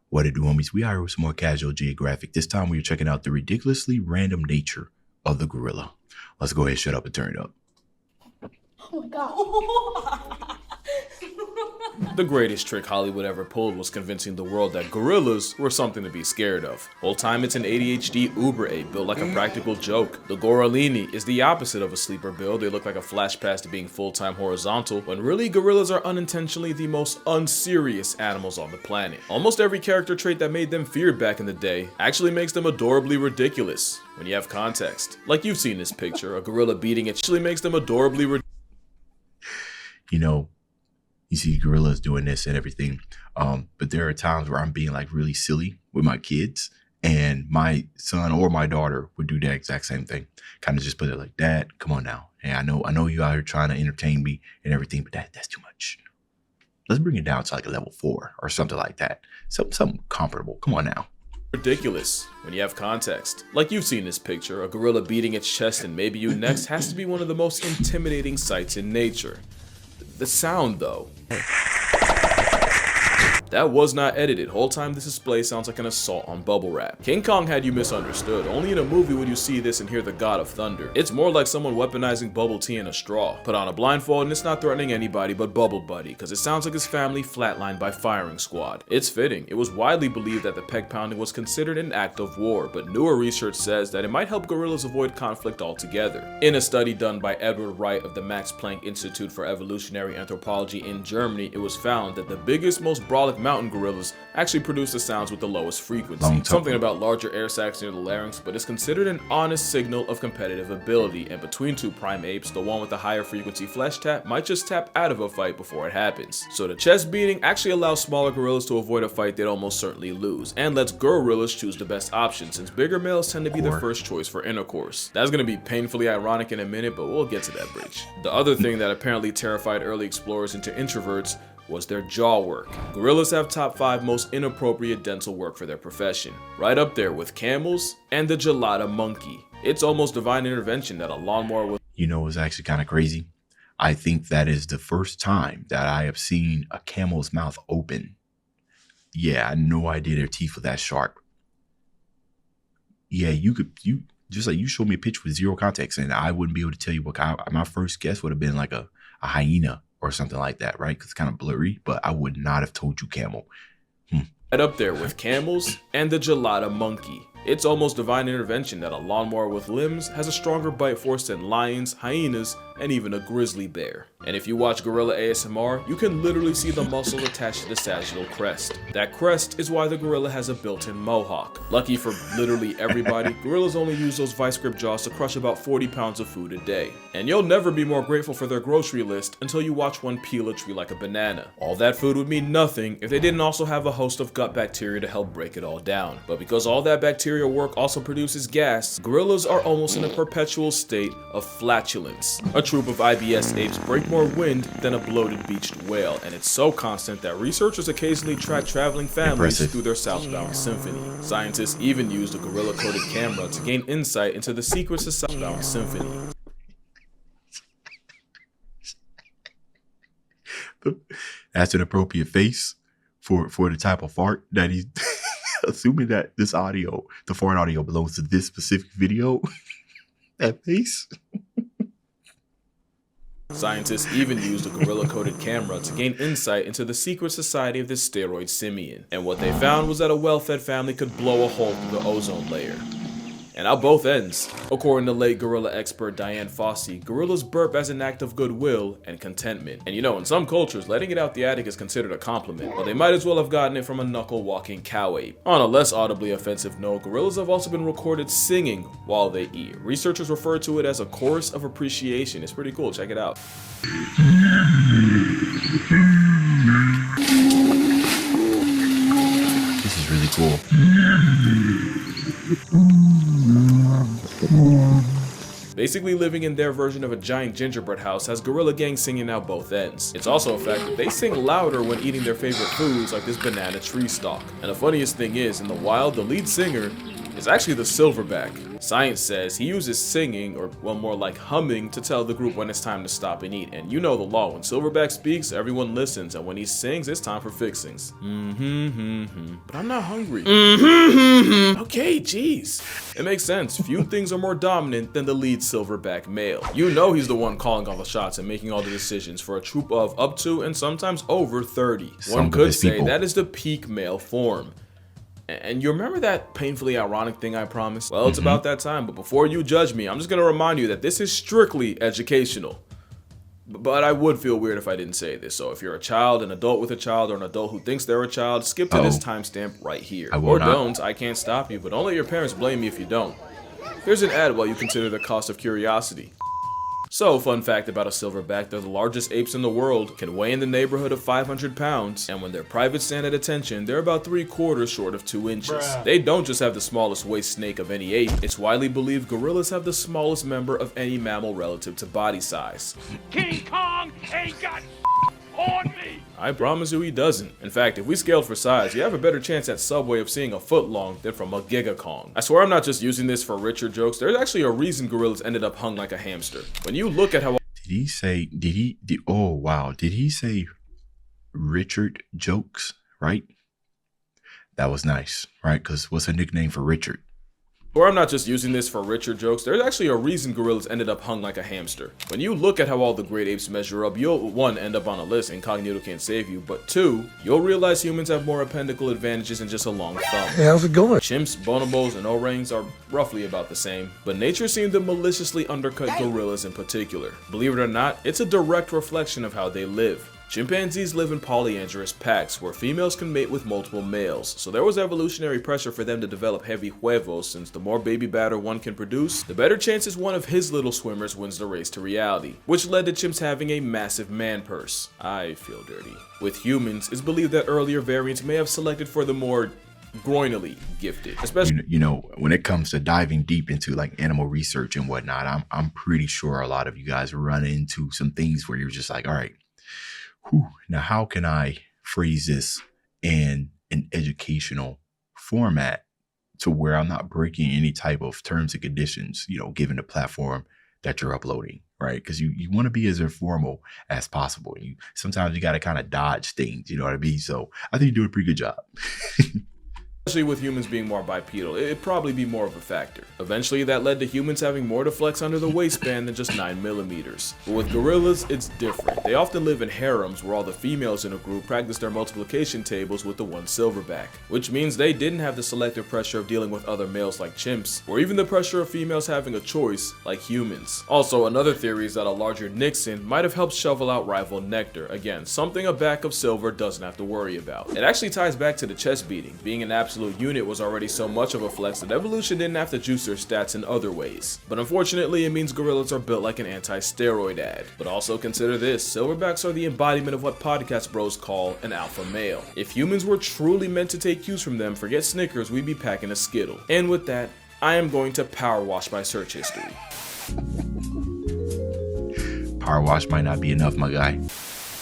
What it do, homies? We are here with some more casual Geographic. This time we are checking out the ridiculously random nature of the gorilla. Let's go ahead, shut up, and turn it up. Oh my god. The greatest trick Hollywood ever pulled was convincing the world that gorillas were something to be scared of. Whole time it's an ADHD uber ape built like a practical joke. The gorillini is the opposite of a sleeper build. They look like a flash pass to being full-time horizontal, when really gorillas are unintentionally the most unserious animals on the planet. Almost every character trait that made them feared back in the day actually makes them adorably ridiculous when you have context. Like you've seen this picture, a gorilla beating it actually makes them adorably ridiculous. You know, you see gorillas doing this and everything, but there are times where I'm being like really silly with my kids, and my son or my daughter would do that exact same thing. Kind of just put it like, "Dad, come on now. Hey, I know you out here trying to entertain me and everything, but that's too much. Let's bring it down to like a level 4 or something like that. Something comparable. Come on now." Ridiculous when you have context. Like you've seen this picture, a gorilla beating its chest and maybe you next has to be one of the most intimidating sights in nature. The sound though. That was not edited. Whole time this display sounds like an assault on bubble wrap. King Kong had you misunderstood. Only in a movie would you see this and hear the god of thunder. It's more like someone weaponizing bubble tea in a straw. Put on a blindfold and it's not threatening anybody but Bubble Buddy, because it sounds like his family flatlined by firing squad. It's fitting. It was widely believed that the peg pounding was considered an act of war, but newer research says that it might help gorillas avoid conflict altogether. In a study done by Edward Wright of the Max Planck Institute for Evolutionary Anthropology in Germany, it was found that the biggest, most brolic mountain gorillas actually produce the sounds with the lowest frequency. Something about larger air sacs near the larynx, but it's considered an honest signal of competitive ability, and between two prime apes, the one with the higher frequency flesh tap might just tap out of a fight before it happens. So the chest beating actually allows smaller gorillas to avoid a fight they'd almost certainly lose, and lets gorillas choose the best option, since bigger males tend to be the first choice for intercourse. That's gonna be painfully ironic in a minute, but we'll get to that bridge. The other thing that apparently terrified early explorers into introverts was their jaw work. Gorillas have top 5 most inappropriate dental work for their profession, right up there with camels and the gelada monkey. It's almost divine intervention that a lawnmower was— You know, it's actually kind of crazy. I think that is the first time that I have seen a camel's mouth open. Yeah, I had no idea their teeth were that sharp. Yeah, you just like you showed me a picture with zero context, and I wouldn't be able to tell you what kind. My first guess would have been like a hyena or something like that, right? Because it's kind of blurry, but I would not have told you camel. Right up there with camels and the gelada monkey. It's almost divine intervention that a lawnmower with limbs has a stronger bite force than lions, hyenas, and even a grizzly bear. And if you watch gorilla ASMR, you can literally see the muscle attached to the sagittal crest. That crest is why the gorilla has a built-in mohawk. Lucky for literally everybody, gorillas only use those vice grip jaws to crush about 40 pounds of food a day. And you'll never be more grateful for their grocery list until you watch one peel a tree like a banana. All that food would mean nothing if they didn't also have a host of gut bacteria to help break it all down. But because all that bacteria work also produces gas, gorillas are almost in a perpetual state of flatulence. A troop of IBS apes break more wind than a bloated beached whale, and it's so constant that researchers occasionally track traveling families through their southbound symphony. Scientists even used a gorilla-coded camera to gain insight into the secrets of southbound symphony. That's an appropriate face for the type of fart that he's assuming that this audio, the fart audio, belongs to this specific video. That face. Scientists even used a gorilla-coded camera to gain insight into the secret society of this steroid simian. And what they found was that a well-fed family could blow a hole through the ozone layer. And out both ends. According to late gorilla expert Diane Fossey, gorillas burp as an act of goodwill and contentment. And you know, in some cultures, letting it out the attic is considered a compliment, but they might as well have gotten it from a knuckle-walking cow ape. On a less audibly offensive note, gorillas have also been recorded singing while they eat. Researchers refer to it as a chorus of appreciation. It's pretty cool, check it out. This is really cool. Basically living in their version of a giant gingerbread house has gorilla gangs singing out both ends. It's also a fact that they sing louder when eating their favorite foods like this banana tree stalk. And the funniest thing is, in the wild, the lead singer is actually the silverback. Science says he uses singing, or well, more like humming, to tell the group when it's time to stop and eat. And you know the law, when silverback speaks, everyone listens, and when he sings, it's time for fixings. But I'm not hungry. Okay, jeez. It makes sense. Few things are more dominant than the lead silverback male. You know he's the one calling all the shots and making all the decisions for a troop of up to and sometimes over 30. One could say that is the peak male form. And you remember that painfully ironic thing I promised? Well, it's about that time, but before you judge me, I'm just gonna remind you that this is strictly educational. But I would feel weird if I didn't say this, so if you're a child, an adult with a child, or an adult who thinks they're a child, skip to this timestamp right here. Or don't, I can't stop you, but don't let your parents blame me if you don't. Here's an ad while you consider the cost of curiosity. So, fun fact about a silverback, they're the largest apes in the world, can weigh in the neighborhood of 500 pounds, and when their privates stand at attention, they're about 3/4 short of 2 inches. They don't just have the smallest waist snake of any ape, it's widely believed gorillas have the smallest member of any mammal relative to body size. King Kong ain't got on me! I promise you he doesn't. In fact, if we scaled for size, you have a better chance at Subway of seeing a foot long than from a Giga Kong. I swear I'm not just using this for Richard jokes, there's actually a reason gorillas ended up hung like a hamster. When you look at how Did he say Richard jokes, right? That was nice, right? Because what's a nickname for Richard? Or I'm not just using this for Richard jokes, there's actually a reason gorillas ended up hung like a hamster. When you look at how all the great apes measure up, you'll 1. End up on a list, incognito can't save you, but 2. You'll realize humans have more appendical advantages than just a long thumb. Hey, how's it going? Chimps, bonobos, and orangs are roughly about the same, but nature seemed to maliciously undercut gorillas in particular. Believe it or not, it's a direct reflection of how they live. Chimpanzees live in polyandrous packs where females can mate with multiple males, so there was evolutionary pressure for them to develop heavy huevos, since the more baby batter one can produce, the better chances one of his little swimmers wins the race to reality, which led to chimps having a massive man purse. I feel dirty. With humans, it's believed that earlier variants may have selected for the more groinally gifted, especially when it comes to diving deep into like animal research and whatnot. I'm pretty sure a lot of you guys run into some things where you're just like, all right, now how can I phrase this in an educational format to where I'm not breaking any type of terms and conditions, given the platform that you're uploading, right? Because you want to be as informal as possible. Sometimes you got to kind of dodge things, you know what I mean? So I think you do a pretty good job. Especially with humans being more bipedal, it'd probably be more of a factor. Eventually, that led to humans having more to flex under the waistband than just 9mm. But with gorillas, it's different. They often live in harems where all the females in a group practice their multiplication tables with the one silverback, which means they didn't have the selective pressure of dealing with other males like chimps, or even the pressure of females having a choice like humans. Also, another theory is that a larger Nixon might have helped shovel out rival nectar. Again, something a back of silver doesn't have to worry about. It actually ties back to the chest beating. Being an absolute unit was already so much of a flex that evolution didn't have to juice their stats in other ways. But unfortunately, it means gorillas are built like an anti-steroid ad. But also consider this, silverbacks are the embodiment of what podcast bros call an alpha male. If humans were truly meant to take cues from them, forget Snickers, we'd be packing a Skittle. And with that, I am going to power wash my search history. Power wash might not be enough, my guy.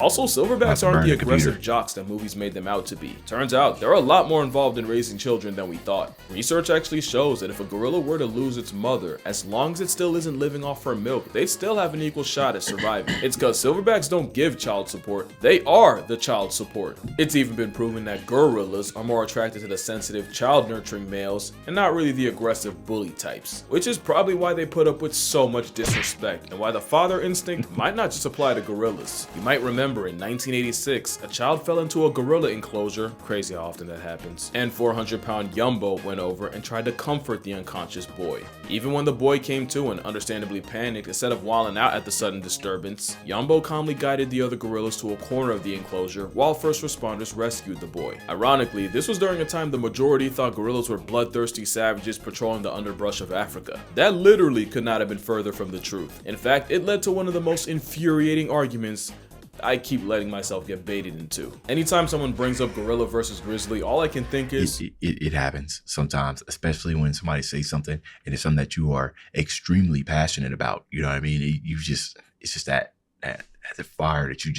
Also, silverbacks aren't the aggressive jocks that movies made them out to be. Turns out, they're a lot more involved in raising children than we thought. Research actually shows that if a gorilla were to lose its mother, as long as it still isn't living off her milk, they'd still have an equal shot at surviving. It's cause silverbacks don't give child support, they are the child support. It's even been proven that gorillas are more attracted to the sensitive, child-nurturing males, and not really the aggressive bully types. Which is probably why they put up with so much disrespect, and why the father instinct might not just apply to gorillas. You might remember in 1986, a child fell into a gorilla enclosure, crazy how often that happens, and 400-pound Yumbo went over and tried to comfort the unconscious boy. Even when the boy came to and understandably panicked, instead of wilding out at the sudden disturbance, Yumbo calmly guided the other gorillas to a corner of the enclosure while first responders rescued the boy. Ironically, this was during a time the majority thought gorillas were bloodthirsty savages patrolling the underbrush of Africa. That literally could not have been further from the truth. In fact, it led to one of the most infuriating arguments I keep letting myself get baited into. Anytime someone brings up gorilla versus grizzly, all I can think is it happens sometimes, especially when somebody says something and it's something that you are extremely passionate about. You know what I mean? It's just that fire that you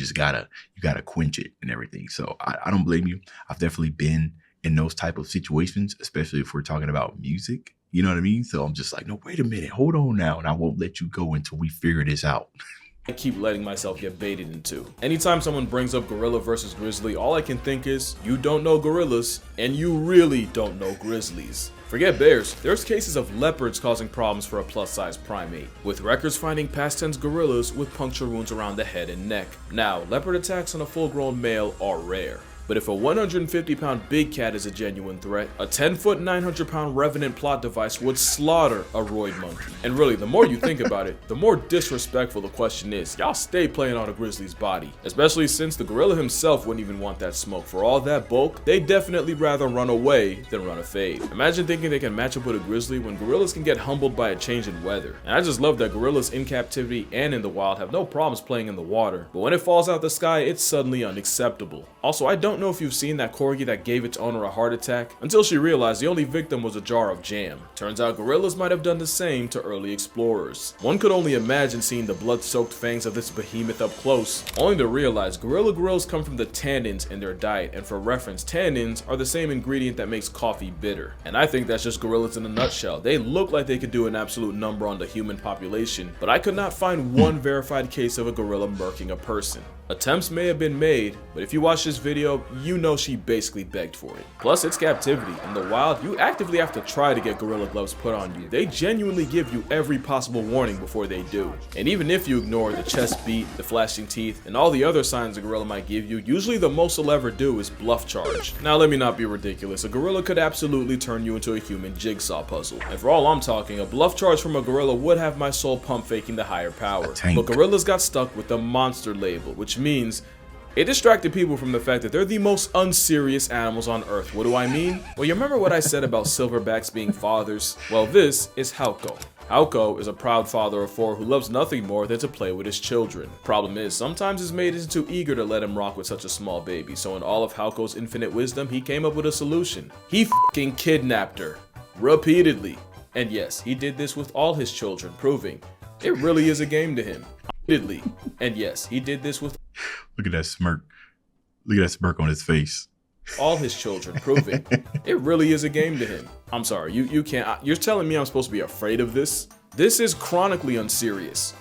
gotta quench it and everything. So I don't blame you. I've definitely been in those type of situations, especially if we're talking about music. You know what I mean? So I'm just like, no, wait a minute, hold on now, and I won't let you go until we figure this out. I keep letting myself get baited into. Anytime someone brings up gorilla versus grizzly, all I can think is, you don't know gorillas, and you really don't know grizzlies. Forget bears, there's cases of leopards causing problems for a plus-size primate, with records finding past tense gorillas with puncture wounds around the head and neck. Now, leopard attacks on a full-grown male are rare. But if a 150-pound big cat is a genuine threat, a 10-foot, 900-pound revenant plot device would slaughter a roid monkey. And really, the more you think about it, the more disrespectful the question is. Y'all stay playing on a grizzly's body. Especially since the gorilla himself wouldn't even want that smoke. For all that bulk, they'd definitely rather run away than run a fade. Imagine thinking they can match up with a grizzly when gorillas can get humbled by a change in weather. And I just love that gorillas in captivity and in the wild have no problems playing in the water. But when it falls out the sky, it's suddenly unacceptable. Also, I don't know if you've seen that corgi that gave its owner a heart attack, until she realized the only victim was a jar of jam. Turns out gorillas might have done the same to early explorers. One could only imagine seeing the blood-soaked fangs of this behemoth up close, only to realize gorilla grills come from the tannins in their diet, and for reference, tannins are the same ingredient that makes coffee bitter. And I think that's just gorillas in a nutshell. They look like they could do an absolute number on the human population, but I could not find one verified case of a gorilla murking a person. Attempts may have been made, but if you watch this video, you know she basically begged for it. Plus, it's captivity. In the wild, you actively have to try to get gorilla gloves put on you. They genuinely give you every possible warning before they do. And even if you ignore the chest beat, the flashing teeth, and all the other signs a gorilla might give you, usually the most they'll ever do is bluff charge. Now, let me not be ridiculous. A gorilla could absolutely turn you into a human jigsaw puzzle. And for all I'm talking, a bluff charge from a gorilla would have my soul pump faking the higher power. But gorillas got stuck with the monster label, which means it distracted people from the fact that they're the most unserious animals on earth. What do I mean? Well, you remember what I said about silverbacks being fathers? Well, this is Koko. Koko is a proud father of 4 who loves nothing more than to play with his children. Problem is, sometimes his mate isn't too eager to let him rock with such a small baby, so in all of Koko's infinite wisdom, he came up with a solution. He f***ing kidnapped her. Repeatedly. And yes, he did this with all his children, proving it really is a game to him. And yes, he did this with Look at that smirk. Look at that smirk on his face. all his children, proving it really is a game to him. I'm sorry, you can't. You're telling me I'm supposed to be afraid of this? This is chronically unserious.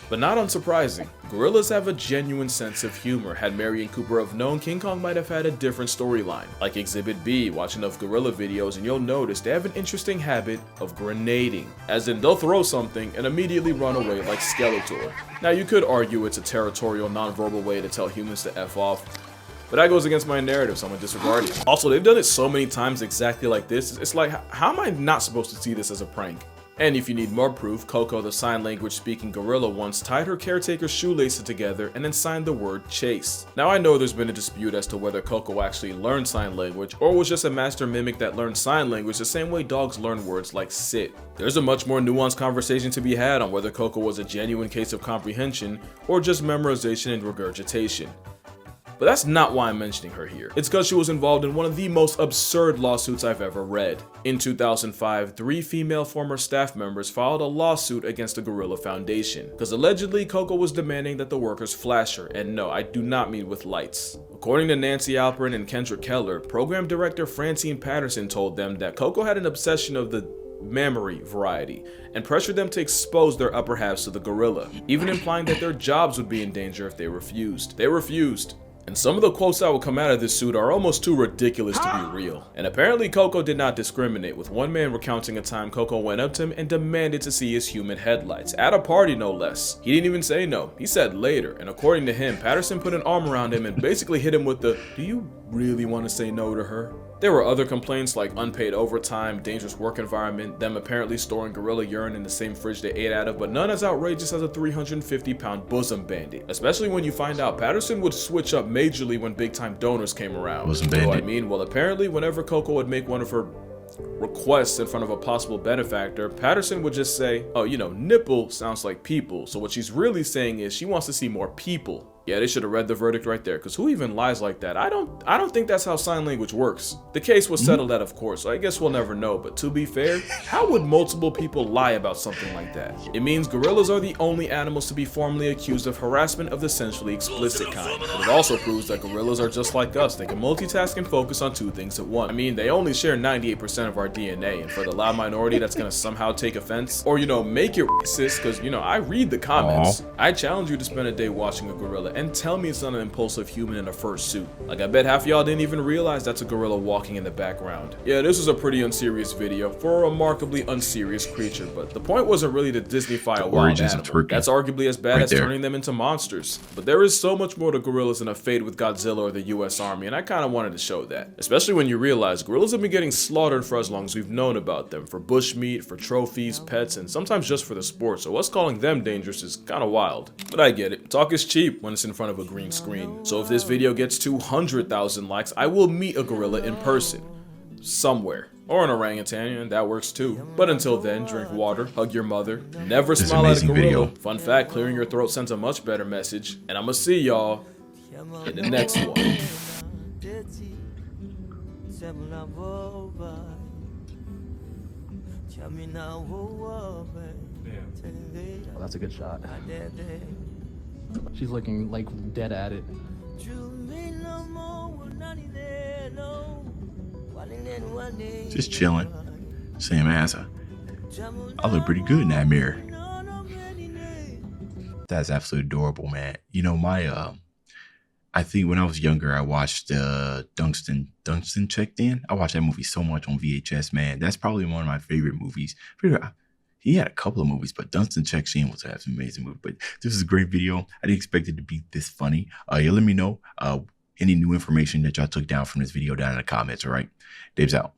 But not unsurprising, gorillas have a genuine sense of humor. Had Mary and Cooper have known, King Kong might have had a different storyline. Like Exhibit B, watch enough gorilla videos and you'll notice they have an interesting habit of grenading. As in, they'll throw something and immediately run away like Skeletor. Now you could argue it's a territorial, non-verbal way to tell humans to F off, but that goes against my narrative, so I'm gonna disregard it. Also, they've done it so many times exactly like this, it's like, how am I not supposed to see this as a prank? And if you need more proof, Koko, the sign language speaking gorilla, once tied her caretaker's shoelaces together and then signed the word chase. Now I know there's been a dispute as to whether Koko actually learned sign language or was just a master mimic that learned sign language the same way dogs learn words like sit. There's a much more nuanced conversation to be had on whether Koko was a genuine case of comprehension or just memorization and regurgitation. But that's not why I'm mentioning her here. It's because she was involved in one of the most absurd lawsuits I've ever read. In 2005, 3 female former staff members filed a lawsuit against the Gorilla Foundation, because allegedly Koko was demanding that the workers flash her, and no, I do not mean with lights. According to Nancy Alperin and Kendrick Keller, program director Francine Patterson told them that Koko had an obsession of the mammary variety and pressured them to expose their upper halves to the gorilla, even implying that their jobs would be in danger if they refused. They refused. And some of the quotes that will come out of this suit are almost too ridiculous to be real. And apparently Koko did not discriminate, with one man recounting a time Koko went up to him and demanded to see his human headlights, at a party no less. He didn't even say no, he said later, and according to him, Patterson put an arm around him and basically hit him with the, "Do you really want to say no to her?" There were other complaints like unpaid overtime, dangerous work environment, them apparently storing gorilla urine in the same fridge they ate out of, but none as outrageous as a 350-pound bosom bandit. Especially when you find out Patterson would switch up majorly when big-time donors came around. Bosom What do I bandit. mean? Well, apparently whenever Koko would make one of her requests in front of a possible benefactor, Patterson would just say, "Oh, you know, nipple sounds like people," so what she's really saying is she wants to see more people. Yeah, they should have read the verdict right there, because who even lies like that? I don't think that's how sign language works. The case was settled at, of course, so I guess we'll never know, but to be fair, how would multiple people lie about something like that? It means gorillas are the only animals to be formally accused of harassment of the sensually explicit kind. But it also proves that gorillas are just like us. They can multitask and focus on two things at once. I mean, they only share 98% of our DNA, and for the loud minority that's gonna somehow take offense, or make it racist, because I read the comments. I challenge you to spend a day watching a gorilla and tell me it's not an impulsive human in a fur suit. Like, I bet half of y'all didn't even realize that's a gorilla walking in the background. Yeah, this was a pretty unserious video for a remarkably unserious creature, but the point wasn't really to Disneyfy a wild animal. That's arguably as bad as turning them into monsters. But there is so much more to gorillas than a fade with Godzilla or the US Army, and I kinda wanted to show that. Especially when you realize gorillas have been getting slaughtered for as long as we've known about them, for bushmeat, for trophies, pets, and sometimes just for the sport, so us calling them dangerous is kinda wild. But I get it, talk is cheap when it's in front of a green screen. So if this video gets 200,000 likes, I will meet a gorilla in person. Somewhere. Or an orangutan, and that works too. But until then, drink water, hug your mother, never smile at a gorilla. Video. Fun fact, clearing your throat sends a much better message. And I'ma see y'all in the next one. Oh, that's a good shot. She's looking like dead at it. Just chilling. Same answer. I look pretty good in that mirror. That's absolutely adorable, man. I think when I was younger, I watched Dunstan Checked In. I watched that movie so much on VHS, man. That's probably one of my favorite movies. He had a couple of movies, but Dunstan Checked In was an amazing movie. But this is a great video. I didn't expect it to be this funny. Yeah, let me know any new information that y'all took down from this video down in the comments, all right? Dave's out.